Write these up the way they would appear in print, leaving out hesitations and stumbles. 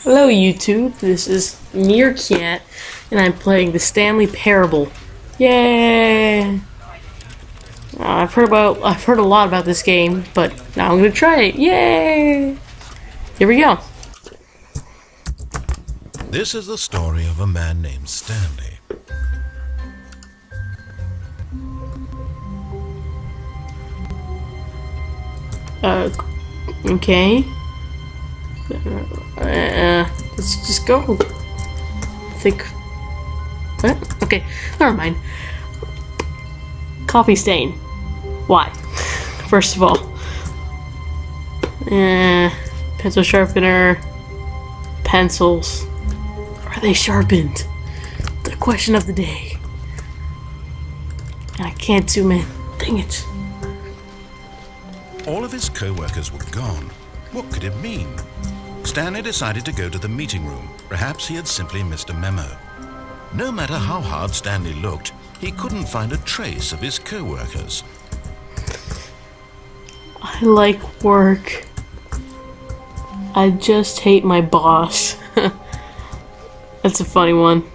Hello YouTube, this is Meerkat, and I'm playing the Stanley Parable. Yay! I've heard a lot about this game, but now I'm gonna try it. Yay! Here we go. This is the story of a man named Stanley. Okay. Let's just go. What? Okay, never mind. Coffee stain. Why? First of all. Pencil sharpener. Pencils. Are they sharpened? The question of the day. I can't zoom in. Dang it. All of his co-workers were gone. What could it mean? Stanley decided to go to the meeting room. Perhaps he had simply missed a memo. No matter how hard Stanley looked, he couldn't find a trace of his co-workers. I like work. I just hate my boss. That's a funny one.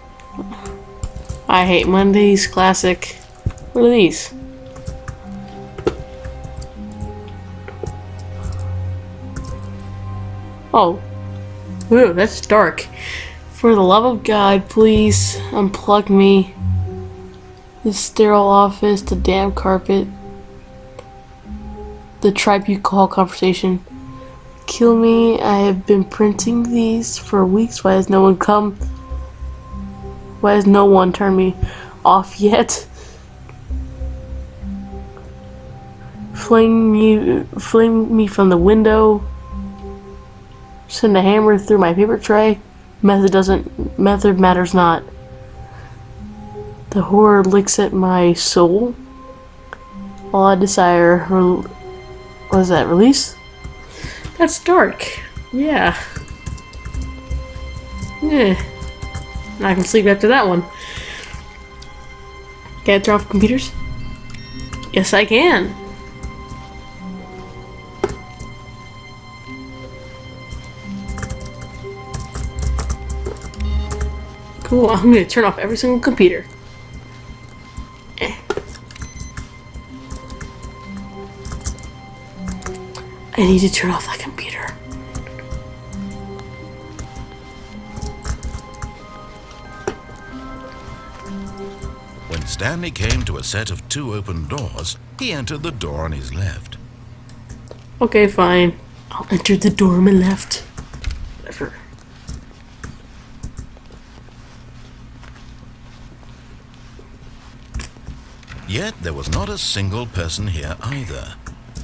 I hate Mondays, classic. What are these? Oh. Ooh, that's dark. For the love of God, please unplug me. This sterile office, the damn carpet, the tribe you call conversation. Kill me. I have been printing these for weeks. Why has no one come? Why has no one turned me off yet? Fling me from the window. Send a hammer through my paper tray. Method matters not. The horror licks at my soul. All I desire. What is that? Release? That's dark. Yeah. Yeah. I can sleep after that one. Can I turn off computers? Yes, I can. Cool, I'm gonna turn off every single computer. I need to turn off that computer. When Stanley came to a set of 2 open doors, he entered the door on his left. Okay, fine. I'll enter the door on my left. Whatever. Yet there was not a single person here either.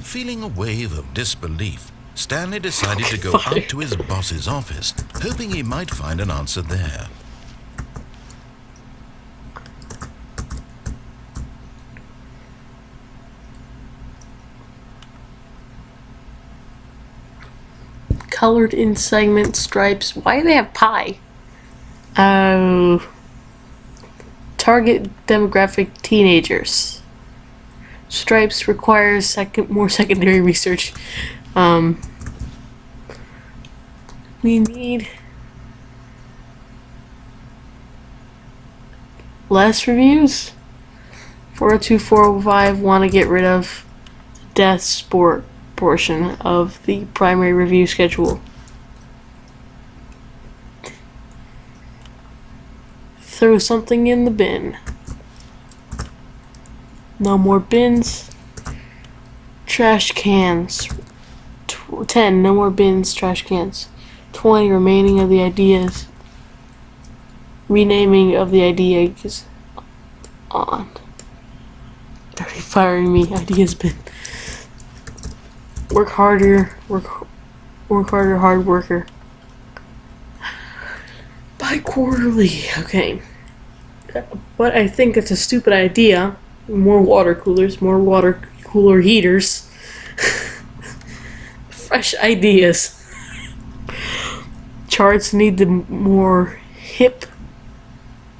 Feeling a wave of disbelief, Stanley decided to go out to his boss's office, hoping he might find an answer there. Colored in segment stripes. Why do they have pie? Oh. Target demographic teenagers. Stripes requires more secondary research. We need less reviews. 402, 405 want to get rid of the death sport portion of the primary review schedule. Throw something in the bin. No more bins. Trash cans. 10. No more bins, trash cans. 20. Remaining of the ideas. Renaming of the ideas on. Dirty firing me. Ideas bin. Work harder. Work harder, hard worker. Bi-quarterly. Okay. But I think it's a stupid idea. More water coolers, more water cooler heaters. Fresh ideas. Charts need the more hip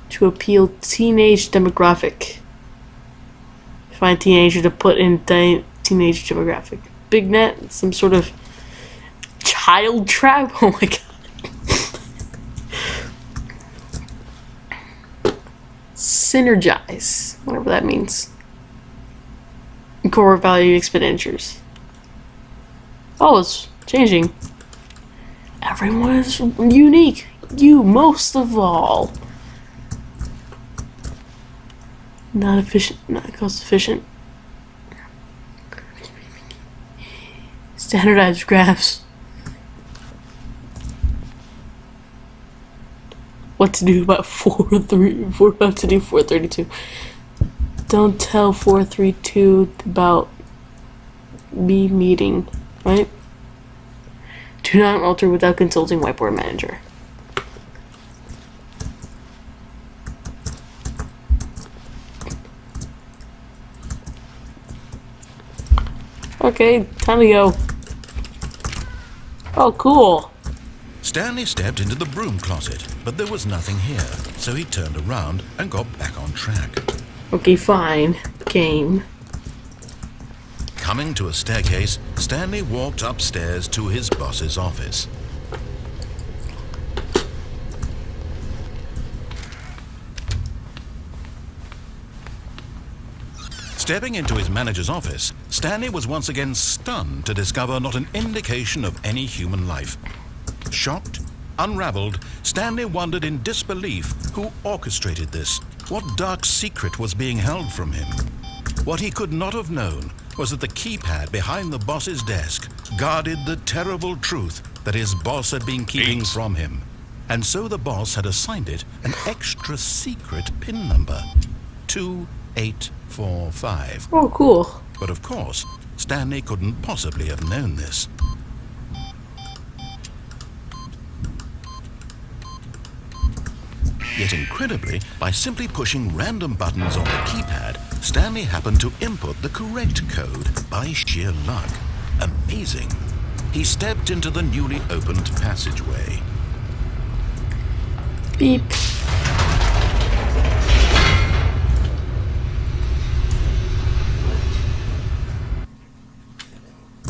to appeal teenage demographic. Find teenager to put in teenage demographic. Big net, some sort of child trap. Oh my god. Synergize, whatever that means. Core value expenditures. Oh, it's changing. Everyone is unique. You most of all. Not efficient, not cost efficient. Standardized graphs. What to do about 432. Don't tell 432 about me meeting, right? Do not alter without consulting whiteboard manager. Okay, time to go. Oh, cool. Stanley stepped into the broom closet, but there was nothing here, so he turned around and got back on track. Okay, fine. Game. Coming to a staircase, Stanley walked upstairs to his boss's office. Stepping into his manager's office, Stanley was once again stunned to discover not an indication of any human life. Shocked, unraveled, Stanley wondered in disbelief who orchestrated this. What dark secret was being held from him? What he could not have known was that the keypad behind the boss's desk guarded the terrible truth that his boss had been keeping from him. And so the boss had assigned it an extra secret PIN number, 2845. Oh, cool. But of course, Stanley couldn't possibly have known this. Yet incredibly, by simply pushing random buttons on the keypad, Stanley happened to input the correct code by sheer luck. Amazing. He stepped into the newly opened passageway. Beep.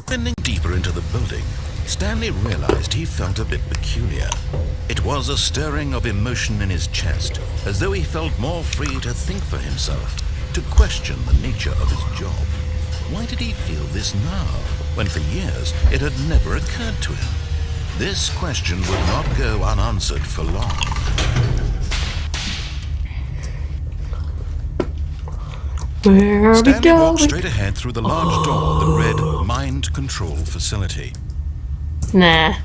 Bending deeper into the building, Stanley realized he felt a bit peculiar. It was a stirring of emotion in his chest, as though he felt more free to think for himself, to question the nature of his job. Why did he feel this now, when for years it had never occurred to him? This question would not go unanswered for long. Where are we Stanley going? walked straight ahead through the large door that read Mind Control Facility. Nah.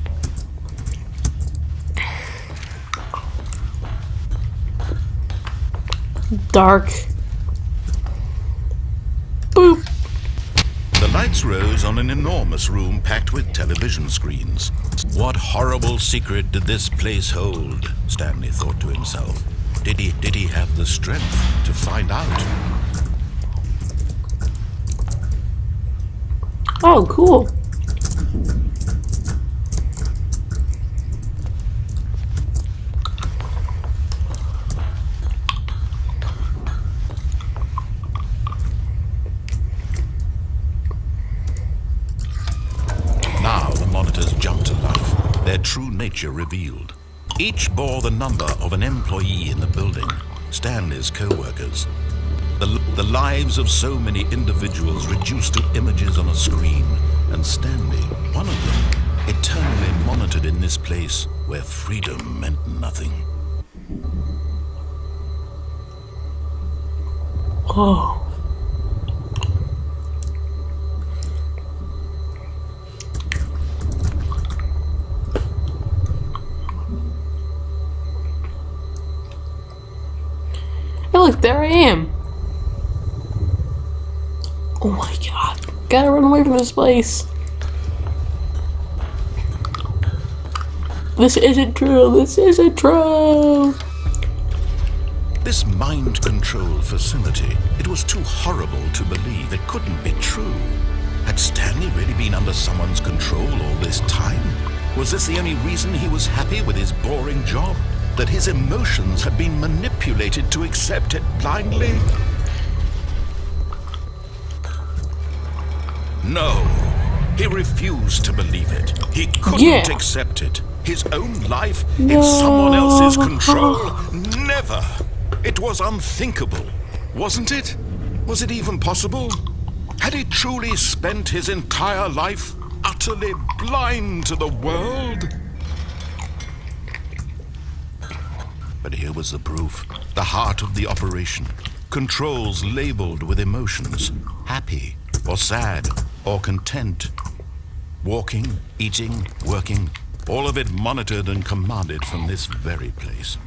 Dark. Boop. The lights rose on an enormous room packed with television screens. What horrible secret did this place hold? Stanley thought to himself. Did he have the strength to find out? Oh, cool. Now the monitors jumped to life, their true nature revealed. Each bore the number of an employee in the building, Stanley's co-workers. The lives of so many individuals reduced to images on a screen, and Stanley, one of them, eternally monitored in this place where freedom meant nothing. Oh. Hey, look, there I am. Oh my god. Gotta run away from this place. This isn't true. This isn't true. This mind control facility, it was too horrible to believe. It couldn't be true. Had Stanley really been under someone's control all this time? Was this the only reason he was happy with his boring job? That his emotions had been manipulated to accept it blindly? No, he refused to believe it. He couldn't accept it. His own life in someone else's control? Never! It was unthinkable, wasn't it? Was it even possible? Had he truly spent his entire life utterly blind to the world? But here was the proof, the heart of the operation. Controls labeled with emotions, happy or sad or content. Walking, eating, working, all of it monitored and commanded from this very place.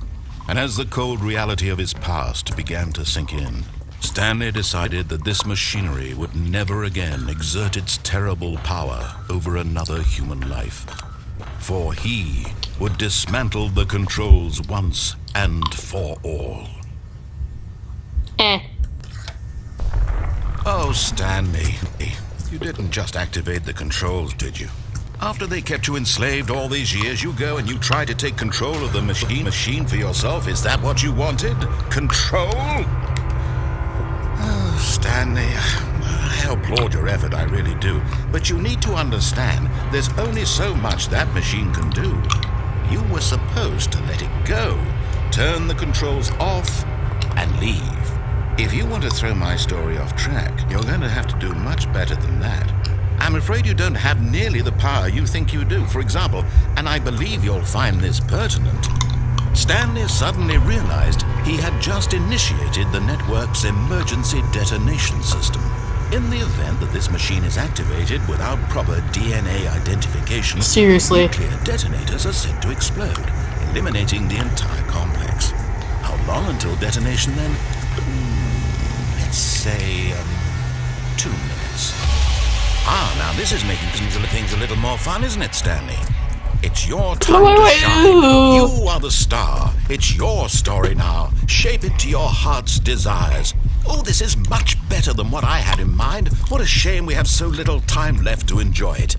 And as the cold reality of his past began to sink in, Stanley decided that this machinery would never again exert its terrible power over another human life. For he would dismantle the controls once and for all. Oh, Stanley, you didn't just activate the controls, did you? After they kept you enslaved all these years, you go and you try to take control of the machine for yourself. Is that what you wanted? Control? Oh, Stanley, I applaud your effort, I really do. But you need to understand, there's only so much that machine can do. You were supposed to let it go, turn the controls off, and leave. If you want to throw my story off track, you're going to have to do much better than that. I'm afraid you don't have nearly the power you think you do. For example, and I believe you'll find this pertinent, Stanley suddenly realized he had just initiated the network's emergency detonation system. In the event that this machine is activated without proper DNA identification, Seriously? nuclear detonators are said to explode, eliminating the entire complex. How long until detonation then? Let's say 2 minutes. Now this is making things a little more fun, isn't it, Stanley? It's your time to shine. You are the star. It's your story now. Shape it to your heart's desires. Oh, this is much better than what I had in mind. What a shame we have so little time left to enjoy it.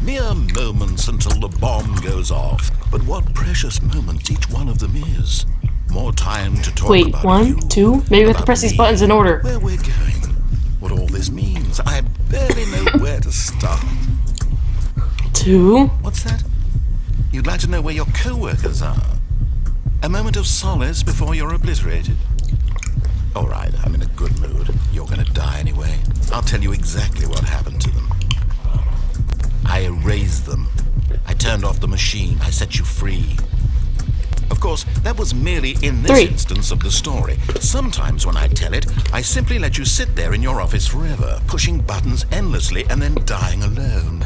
Mere moments until the bomb goes off. But what precious moments each one of them is. More time to talk Wait, about 1, you, 2? Maybe we have to about press these me, buttons in order. where we're going, what all this means. I barely know where to start. 2? What's that? You'd like to know where your co-workers are? A moment of solace before you're obliterated. All right, I'm in a good mood. You're gonna die anyway. I'll tell you exactly what happened to them. I erased them. I turned off the machine. I set you free. Of course, that was merely in this 3. instance of the story. Sometimes when I tell it, I simply let you sit there in your office forever, pushing buttons endlessly and then dying alone.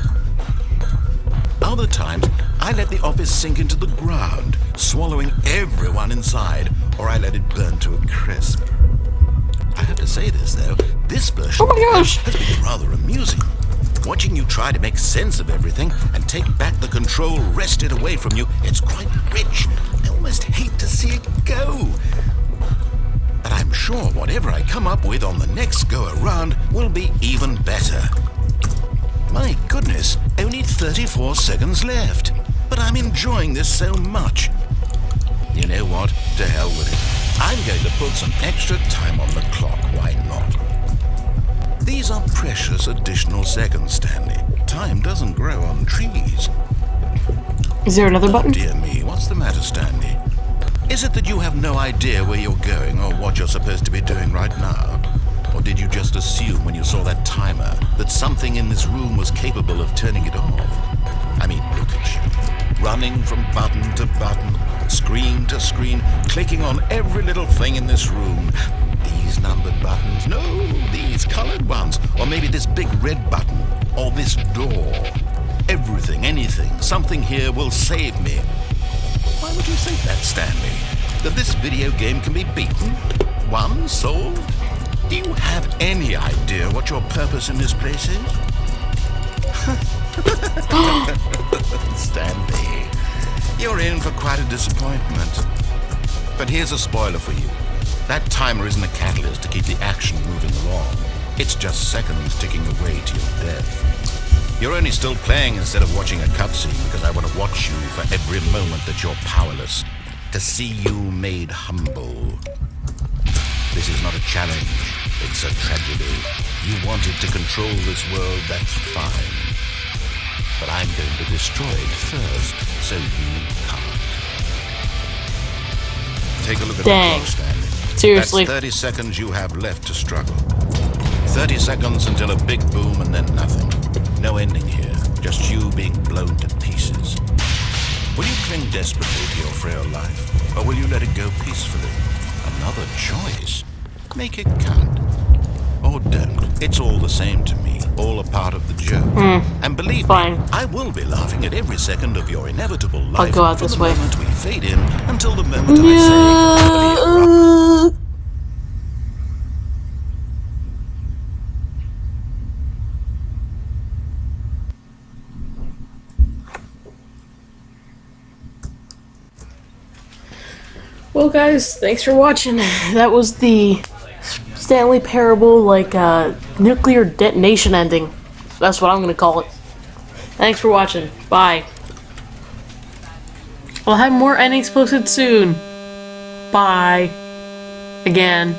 Other times, I let the office sink into the ground, swallowing everyone inside, or I let it burn to a crisp. I have to say this, though, this version Oh my gosh! has been rather amusing. Watching you try to make sense of everything and take back the control wrested away from you, it's quite rich. I almost hate to see it go. But I'm sure whatever I come up with on the next go-around will be even better. My goodness, only 34 seconds left. But I'm enjoying this so much. You know what? To hell with it. I'm going to put some extra time on the clock, why not? These are precious additional seconds, Stanley. Time doesn't grow on trees. Is there another button? Dear me, what's the matter, Stanley? Is it that you have no idea where you're going or what you're supposed to be doing right now? Or did you just assume when you saw that timer that something in this room was capable of turning it off? I mean, look at you. Running from button to button, screen to screen, clicking on every little thing in this room. These numbered buttons, no, these colored ones. Or maybe this big red button, or this door. Everything, anything, something here will save me. Why would you think that, Stanley? That this video game can be beaten? Won? Solved? Do you have any idea what your purpose in this place is? Stanley, you're in for quite a disappointment. But here's a spoiler for you. That timer isn't a catalyst to keep the action moving along. It's just seconds ticking away to your death. You're only still playing instead of watching a cutscene because I want to watch you for every moment that you're powerless. To see you made humble. This is not a challenge. It's a tragedy. You wanted to control this world, that's fine. But I'm going to destroy it first, so you can't. Take a look at Dang. the clock, Stanley. Seriously. That's 30 seconds you have left to struggle. 30 seconds until a big boom and then nothing. No ending here, just you being blown to pieces. Will you cling desperately to your frail life, or will you let it go peacefully? Another choice. Make it count. Or don't. It's all the same to me, all a part of the joke. And believe Fine. me, I will be laughing at every second of your inevitable life go out from this the way. moment we fade in until the moment I say... Well, guys, thanks for watching. That was the Stanley Parable, nuclear detonation ending. That's what I'm gonna call it. Thanks for watching. Bye. I'll have more endings posted soon. Bye. Again.